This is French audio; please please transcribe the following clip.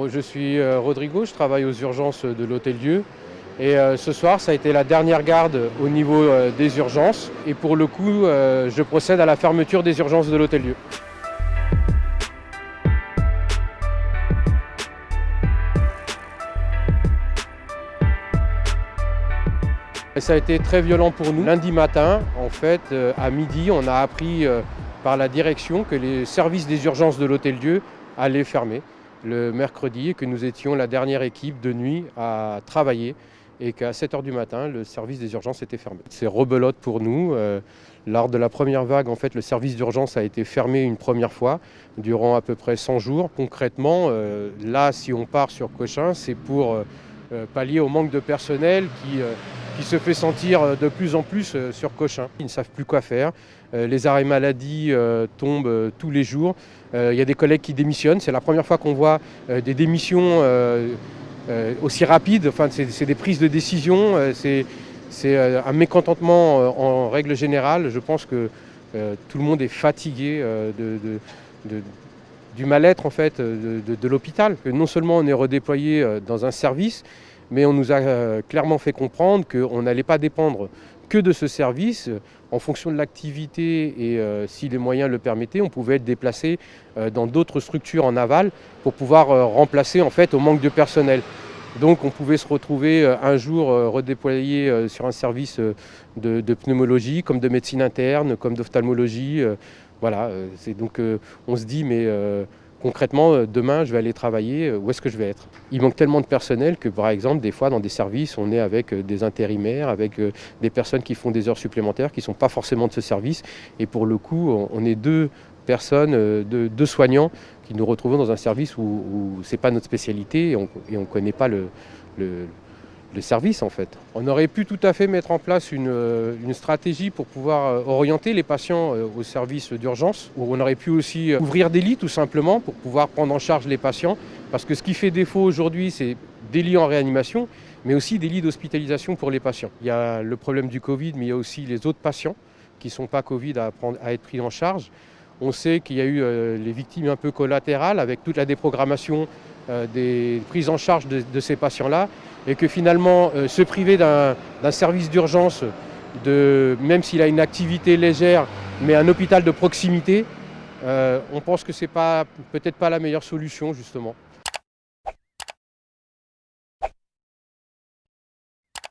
je suis Rodrigo, je travaille aux urgences de l'Hôtel-Dieu. Et ce soir, ça a été la dernière garde au niveau des urgences. Et pour le coup, je procède à la fermeture des urgences de l'Hôtel-Dieu. Et ça a été très violent pour nous. Lundi matin, en fait, à midi, on a appris par la direction que les services des urgences de l'Hôtel-Dieu allaient fermer le mercredi et que nous étions la dernière équipe de nuit à travailler et qu'à 7h du matin, le service des urgences était fermé. C'est rebelote pour nous. Lors de la première vague, en fait, le service d'urgence a été fermé une première fois durant à peu près 100 jours. Concrètement, là, si on part sur Cochin, c'est pour pallier au manque de personnel qui se fait sentir de plus en plus sur Cochin. Ils ne savent plus quoi faire. Les arrêts maladie tombent tous les jours. Il y a des collègues qui démissionnent. C'est la première fois qu'on voit des démissions aussi rapides. Enfin, c'est des prises de décision. C'est un mécontentement en règle générale. Je pense que tout le monde est fatigué du mal-être en fait, de l'hôpital. Non seulement on est redéployé dans un service, mais on nous a clairement fait comprendre qu'on n'allait pas dépendre que de ce service. En fonction de l'activité et si les moyens le permettaient, on pouvait être déplacé dans d'autres structures en aval pour pouvoir remplacer en fait, au manque de personnel. Donc on pouvait se retrouver un jour redéployé sur un service de pneumologie, comme de médecine interne, comme d'ophtalmologie. Voilà, donc on se dit mais concrètement demain je vais aller travailler, où est-ce que je vais être? Il manque tellement de personnel que par exemple des fois dans des services on est avec des intérimaires, avec des personnes qui font des heures supplémentaires qui ne sont pas forcément de ce service et pour le coup on est deux personnes, deux soignants qui nous retrouvons dans un service où ce n'est pas notre spécialité et on ne connaît pas le service en fait. On aurait pu tout à fait mettre en place une stratégie pour pouvoir orienter les patients au service d'urgence, où on aurait pu aussi ouvrir des lits tout simplement pour pouvoir prendre en charge les patients, parce que ce qui fait défaut aujourd'hui c'est des lits en réanimation, mais aussi des lits d'hospitalisation pour les patients. Il y a le problème du Covid, mais il y a aussi les autres patients qui ne sont pas Covid à être pris en charge. On sait qu'il y a eu les victimes un peu collatérales avec toute la déprogrammation des prises en charge de ces patients-là et que finalement se priver d'un service d'urgence, même s'il a une activité légère, mais un hôpital de proximité, on pense que c'est peut-être pas la meilleure solution justement.